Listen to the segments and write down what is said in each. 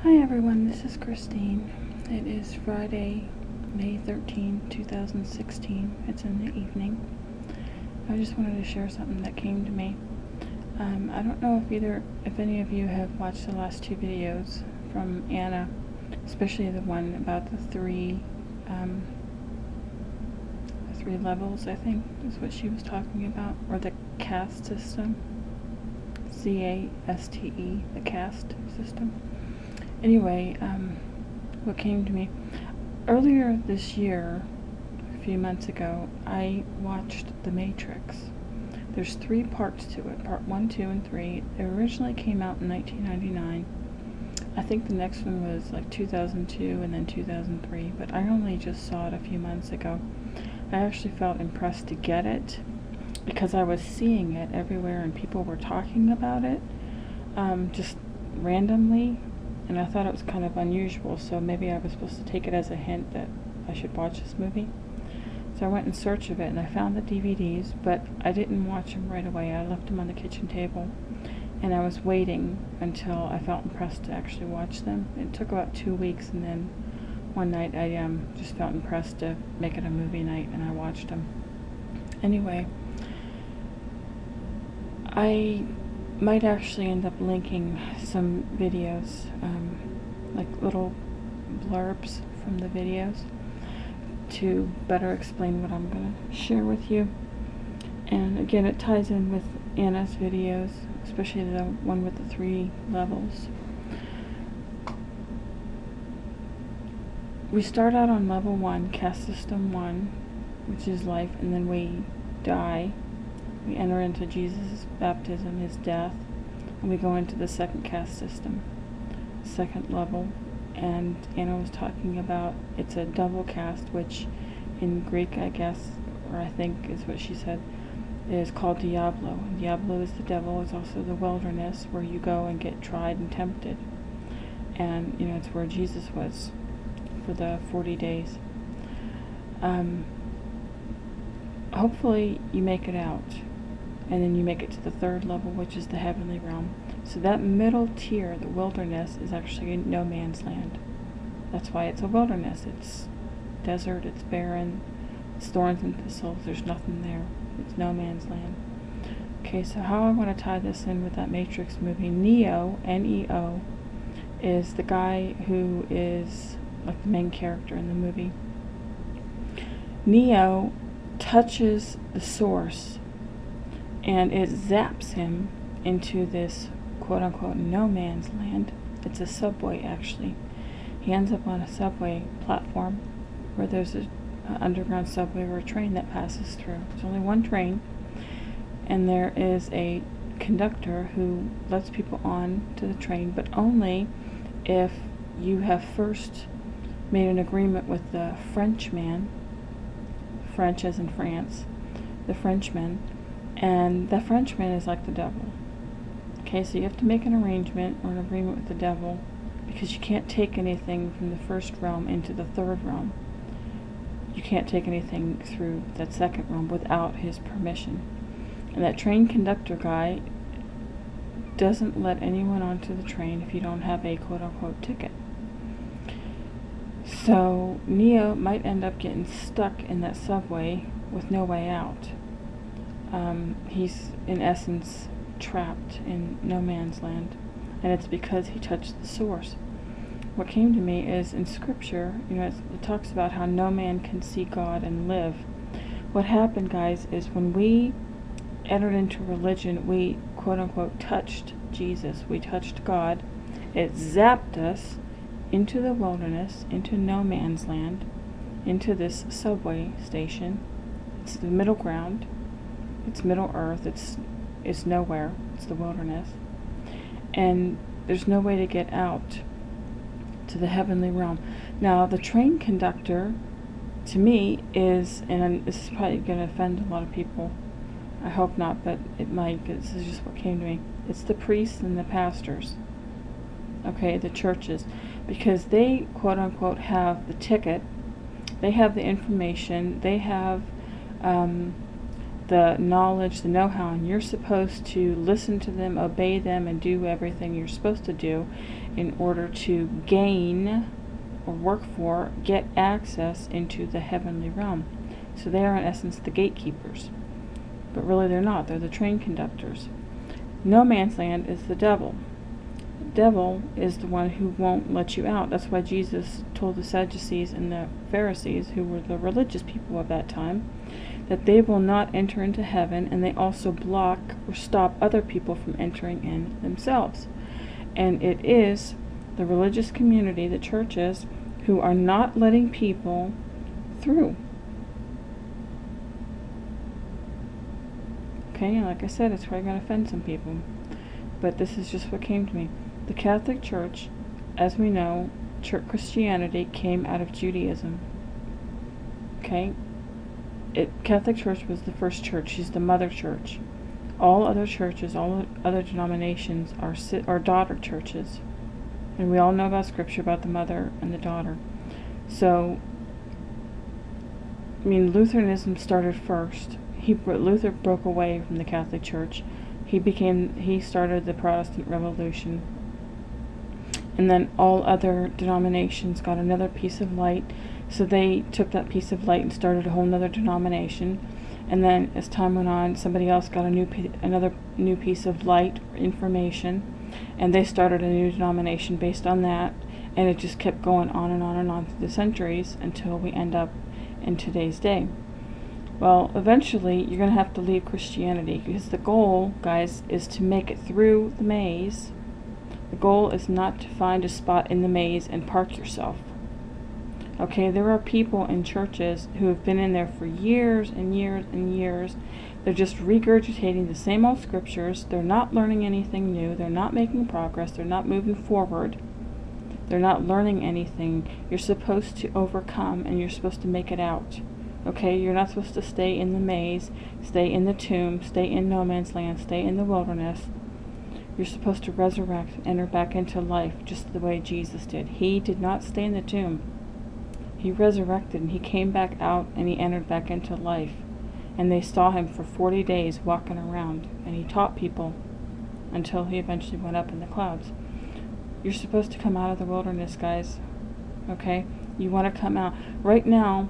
Hi everyone, this is Christine. It is Friday, May 13, 2016. It's in the evening. I just wanted to share something that came to me. I don't know if any of you have watched the last two videos from Anna, especially the one about the three levels, I think is what she was talking about, or the caste system. C-A-S-T-E, the caste system. Anyway, what came to me earlier this year, a few months ago, I watched The Matrix. There's 3 parts to it, part 1, 2, and 3. It originally came out in 1999. I think the next one was like 2002 and then 2003, but I only just saw it a few months ago. I actually felt impressed to get it because I was seeing it everywhere and people were talking about it just randomly. And I thought it was kind of unusual, so maybe I was supposed to take it as a hint that I should watch this movie. So I went in search of it, and I found the DVDs, but I didn't watch them right away. I left them on the kitchen table, and I was waiting until I felt impressed to actually watch them. It took about 2 weeks, and then one night I just felt impressed to make it a movie night, and I watched them. Anyway, I might actually end up linking some videos, like little blurbs from the videos, to better explain what I'm going to share with you. And again, it ties in with Anna's videos, especially the one with the 3 levels. We start out on level 1, caste system 1, which is life, and then we die. We enter into Jesus' baptism, his death, and we go into the second caste system, second level. And Anna was talking about it's a double caste, which in Greek, I guess, or I think is what she said, is called Diablo. Diablo is the devil. It's also the wilderness where you go and get tried and tempted. And, it's where Jesus was for the 40 days. Hopefully you make it out. And then you make it to the 3rd level, which is the heavenly realm. So that middle tier, the wilderness, is actually no man's land. That's why it's a wilderness. It's desert, it's barren, it's thorns and thistles, there's nothing there. It's no man's land. Okay, so how I want to tie this in with that Matrix movie, Neo, N-E-O, is the guy who is like the main character in the movie. Neo touches the source, and it zaps him into this quote-unquote no man's land. It's a subway, actually. He ends up on a subway platform where there's an underground subway or a train that passes through. There's only one train, and there is a conductor who lets people on to the train, but only if you have first made an agreement with the Frenchman, French as in France, the Frenchman, and the Frenchman is like the devil. Okay, so you have to make an arrangement or an agreement with the devil, because you can't take anything from the 1st realm into the 3rd realm. You can't take anything through that 2nd realm without his permission. And that train conductor guy doesn't let anyone onto the train if you don't have a quote-unquote ticket. So Neo might end up getting stuck in that subway with no way out. He's in essence trapped in no man's land, and it's because he touched the source. What came to me is in scripture, it talks about how no man can see God and live. What happened, guys, is when we entered into religion, we quote-unquote touched Jesus, we touched God. It zapped us into the wilderness, into no man's land, into this subway station. It's the middle ground. It's Middle Earth. It's nowhere. It's the wilderness. And there's no way to get out to the heavenly realm. Now, the train conductor, to me, is, and this is probably going to offend a lot of people. I hope not, but it might, because this is just what came to me. It's the priests and the pastors. Okay, the churches. Because they, quote-unquote, have the ticket. They have the information. They have the knowledge, the know-how, and you're supposed to listen to them, obey them, and do everything you're supposed to do in order to gain or get access into the heavenly realm. So they are in essence the gatekeepers. But really they're not. They're the train conductors. No man's land is the devil. The devil is the one who won't let you out. That's why Jesus told the Sadducees and the Pharisees, who were the religious people of that time, that they will not enter into heaven, and they also block or stop other people from entering in themselves. And it is the religious community, the churches, who are not letting people through. Okay, and like I said, it's probably going to offend some people, but this is just what came to me. The Catholic Church, as we know, Christianity came out of Judaism. Okay? Catholic Church was the first church. She's the mother church. All other churches, all other denominations are daughter churches. And we all know about Scripture about the mother and the daughter. So, I mean, Lutheranism started first. Luther broke away from the Catholic Church. He started the Protestant Revolution. And then all other denominations got another piece of light. So they took that piece of light and started a whole other denomination. And then as time went on, somebody else got another new piece of light or information, and they started a new denomination based on that. And it just kept going on and on and on through the centuries until we end up in today's day. Well, eventually you're going to have to leave Christianity, because the goal, guys, is to make it through the maze. The goal is not to find a spot in the maze and park yourself. Okay, there are people in churches who have been in there for years and years and years. They're just regurgitating the same old scriptures. They're not learning anything new. They're not making progress. They're not moving forward. They're not learning anything. You're supposed to overcome, and you're supposed to make it out. Okay, you're not supposed to stay in the maze, stay in the tomb, stay in no man's land, stay in the wilderness. You're supposed to resurrect, enter back into life, just the way Jesus did. He did not stay in the tomb. He resurrected, and he came back out, and he entered back into life. And they saw him for 40 days walking around, and he taught people until he eventually went up in the clouds. You're supposed to come out of the wilderness, guys. Okay? You want to come out. Right now,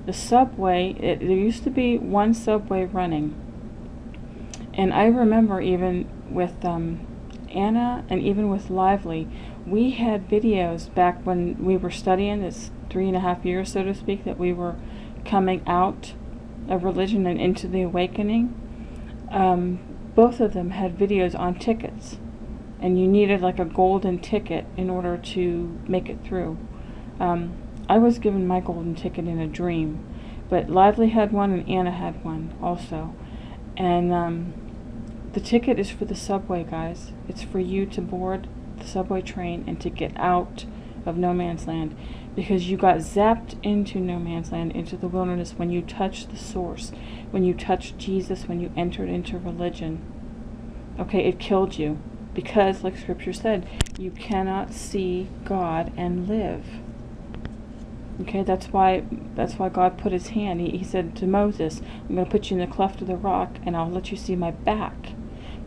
the subway, there used to be one subway running. And I remember even with Anna and even with Lively, we had videos back when we were studying this 3.5 years, so to speak, that we were coming out of religion and into the awakening. Both of them had videos on tickets, and you needed like a golden ticket in order to make it through. I was given my golden ticket in a dream, but Lively had one and Anna had one also. And the ticket is for the subway, guys. It's for you to board the subway train and to get out of no man's land, because you got zapped into no man's land, into the wilderness, when you touched the source, when you touched Jesus, when you entered into religion. Okay, it killed you, because like Scripture said, you cannot see God and live. Okay, that's why God put his hand. He said to Moses, I'm going to put you in the cleft of the rock, and I'll let you see my back,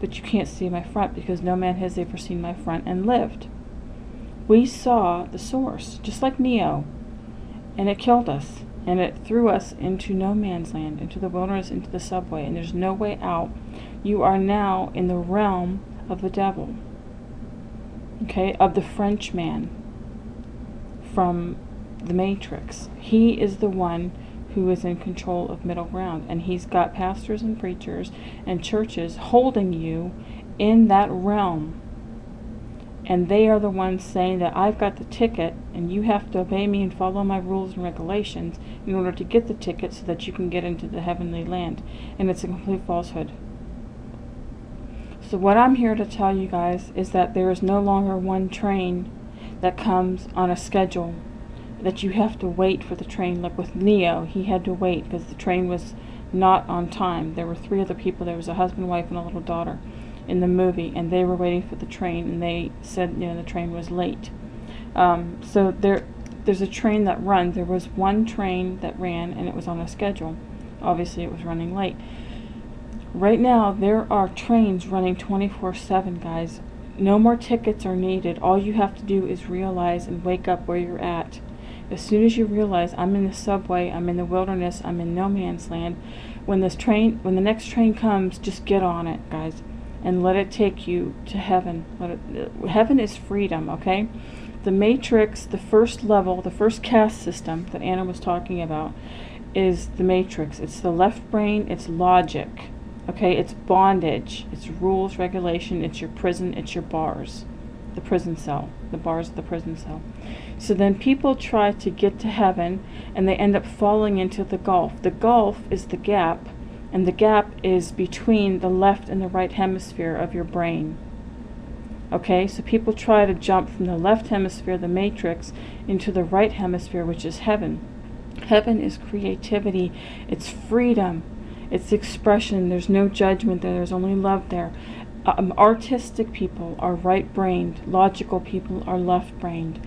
but you can't see my front, because no man has ever seen my front and lived. We saw the source, just like Neo, and it killed us, and it threw us into no man's land, into the wilderness, into the subway, and there's no way out. You are now in the realm of the devil, okay, of the Frenchman from the Matrix. He is the one who is in control of middle ground, and he's got pastors and preachers and churches holding you in that realm, and they are the ones saying that I've got the ticket and you have to obey me and follow my rules and regulations in order to get the ticket so that you can get into the heavenly land. And it's a complete falsehood. So what I'm here to tell you guys is that there is no longer one train that comes on a schedule, that you have to wait for the train. Like with Neo, he had to wait because the train was not on time. There were 3 other people. There was a husband, wife, and a little daughter in the movie, and they were waiting for the train, and they said, the train was late. So there's a train that runs. There was one train that ran, and it was on a schedule. Obviously, it was running late. Right now, there are trains running 24/7, guys. No more tickets are needed. All you have to do is realize and wake up where you're at. As soon as you realize, I'm in the subway, I'm in the wilderness, I'm in no man's land, when the next train comes, just get on it, guys, and let it take you to heaven. Heaven is freedom, okay? The Matrix, the first level, the first caste system that Anna was talking about, is the Matrix. It's the left brain, it's logic. Okay, it's bondage, it's rules, regulation, it's your prison, it's your bars, the prison cell, the bars of the prison cell. So then people try to get to heaven and they end up falling into the gulf. The gulf is the gap, and the gap is between the left and the right hemisphere of your brain. Okay, so people try to jump from the left hemisphere, the Matrix, into the right hemisphere, which is heaven. Heaven is creativity, it's freedom. It's expression. There's no judgment there. There's only love there. Artistic people are right-brained. Logical people are left-brained.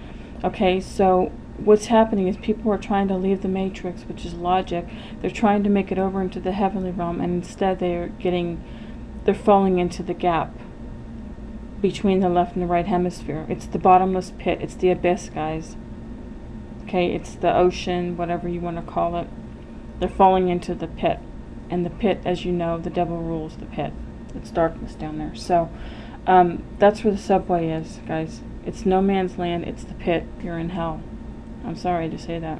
Okay, so what's happening is people are trying to leave the Matrix, which is logic. They're trying to make it over into the heavenly realm, and instead they're falling into the gap between the left and the right hemisphere. It's the bottomless pit. It's the abyss, guys. Okay, it's the ocean, whatever you want to call it. They're falling into the pit. And the pit, as you know, the devil rules the pit. It's darkness down there. So that's where the subway is, guys. It's no man's land. It's the pit. You're in hell. I'm sorry to say that.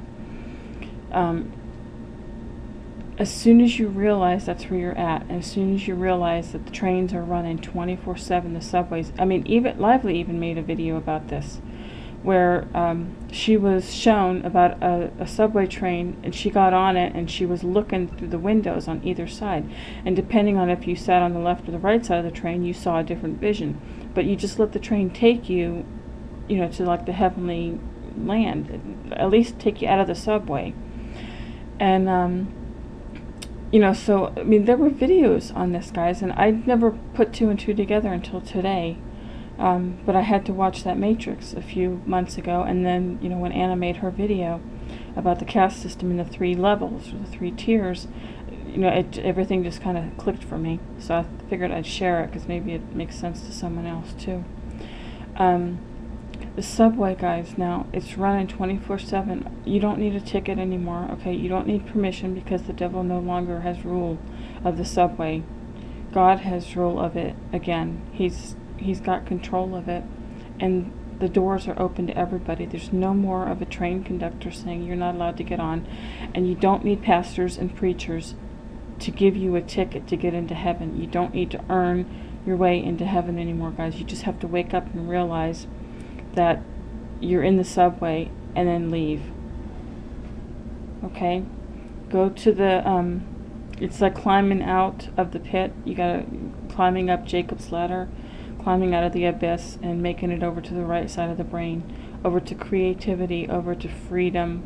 As soon as you realize that's where you're at, and as soon as you realize that the trains are running 24/7, the subways. I mean, even Lively even made a video about this, where she was shown about a subway train, and she got on it and she was looking through the windows on either side, and depending on if you sat on the left or the right side of the train, you saw a different vision. But you just let the train take you, to like the heavenly land, at least take you out of the subway. And so I mean, there were videos on this, guys, and I never put two and two together until today. But I had to watch that Matrix a few months ago, and then, when Anna made her video about the caste system and the 3 levels, or the 3 tiers, everything just kind of clicked for me. So I figured I'd share it, because maybe it makes sense to someone else, too. The subway, guys, now, it's running 24/7. You don't need a ticket anymore, okay? You don't need permission, because the devil no longer has rule of the subway. God has rule of it again. He's got control of it, and the doors are open to everybody. There's no more of a train conductor saying you're not allowed to get on, and you don't need pastors and preachers to give you a ticket to get into heaven. You don't need to earn your way into heaven anymore, guys. You just have to wake up and realize that you're in the subway and then leave. Okay? Go to the, it's like climbing out of the pit. You gotta, climbing up Jacob's ladder, climbing out of the abyss and making it over to the right side of the brain, over to creativity, over to freedom.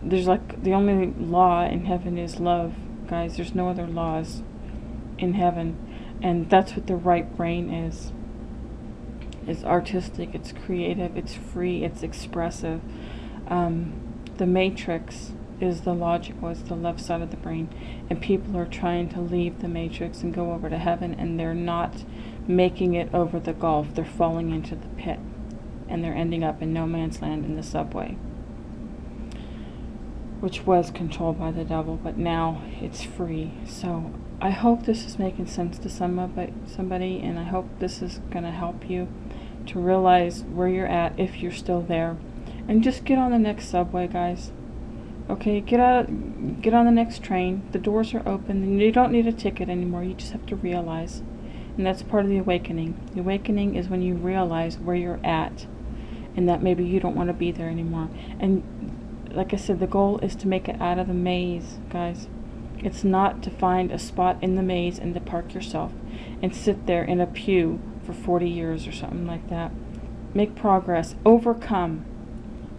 There's like, the only law in heaven is love, guys. There's no other laws in heaven, and that's what the right brain is. It's artistic, it's creative, it's free, it's expressive. The Matrix is the logical, it's the left side of the brain, and people are trying to leave the Matrix and go over to heaven, and they're not making it over the gulf. They're falling into the pit, and they're ending up in no man's land in the subway, which was controlled by the devil, but now it's free. So I hope this is making sense to somebody, and I hope this is going to help you to realize where you're at, if you're still there, and just get on the next subway, guys. Okay, get on the next train. The doors are open, and you don't need a ticket anymore. You just have to realize, and that's part of the awakening. The awakening is when you realize where you're at, and that maybe you don't want to be there anymore. And like I said, the goal is to make it out of the maze, guys. It's not to find a spot in the maze and to park yourself and sit there in a pew for 40 years or something like that. Make progress. Overcome.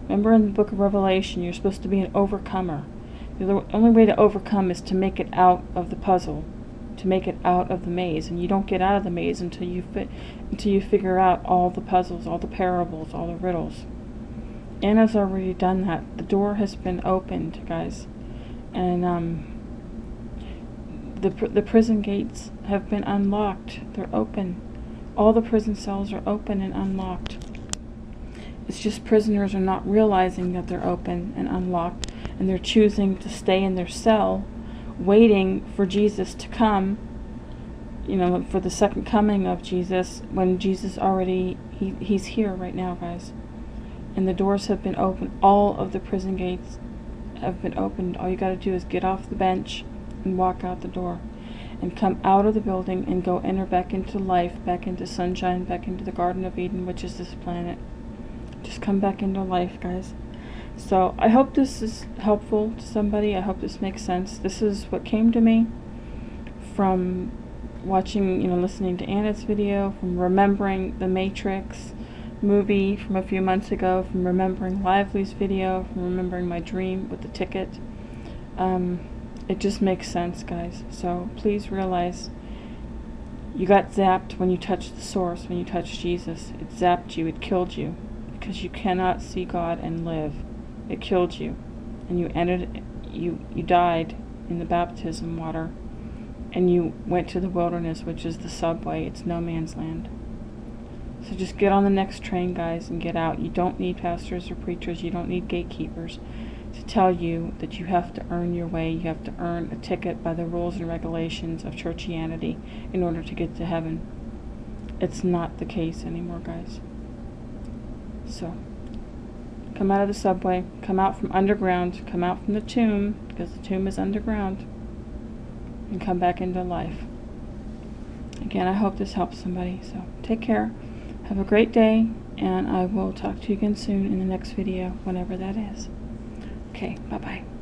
Remember, in the book of Revelation, you're supposed to be an overcomer. The only way to overcome is to make it out of the puzzle, to make it out of the maze. And you don't get out of the maze until you figure out all the puzzles, all the parables, all the riddles. Anna's already done that. The door has been opened, guys. And The prison gates have been unlocked. They're open. All the prison cells are open and unlocked. It's just prisoners are not realizing that they're open and unlocked, and they're choosing to stay in their cell, waiting for Jesus to come, you know, for the second coming of Jesus, when Jesus already, he's here right now, guys. And the doors have been opened. All of the prison gates have been opened. All you got to do is get off the bench and walk out the door and come out of the building and go enter back into life, back into sunshine, back into the Garden of Eden, which is this planet. Just come back into life, guys. So I hope this is helpful to somebody. I hope this makes sense. This is what came to me from watching, you know, listening to Anna's video, from remembering the Matrix movie from a few months ago, from remembering Lively's video, from remembering my dream with the ticket. It just makes sense, guys. So please realize you got zapped when you touched the source, when you touched Jesus. It zapped you, it killed you, because you cannot see God and live. It killed you, and you died in the baptism water, and you went to the wilderness, which is the subway. It's no man's land. So just get on the next train, guys, and get out. You don't need pastors or preachers. You don't need gatekeepers to tell you that you have to earn your way. You have to earn a ticket by the rules and regulations of churchianity in order to get to heaven. It's not the case anymore, guys. So come out of the subway, come out from underground, come out from the tomb, because the tomb is underground, and come back into life. Again, I hope this helps somebody. So take care, have a great day, and I will talk to you again soon in the next video, whenever that is. Okay, bye-bye.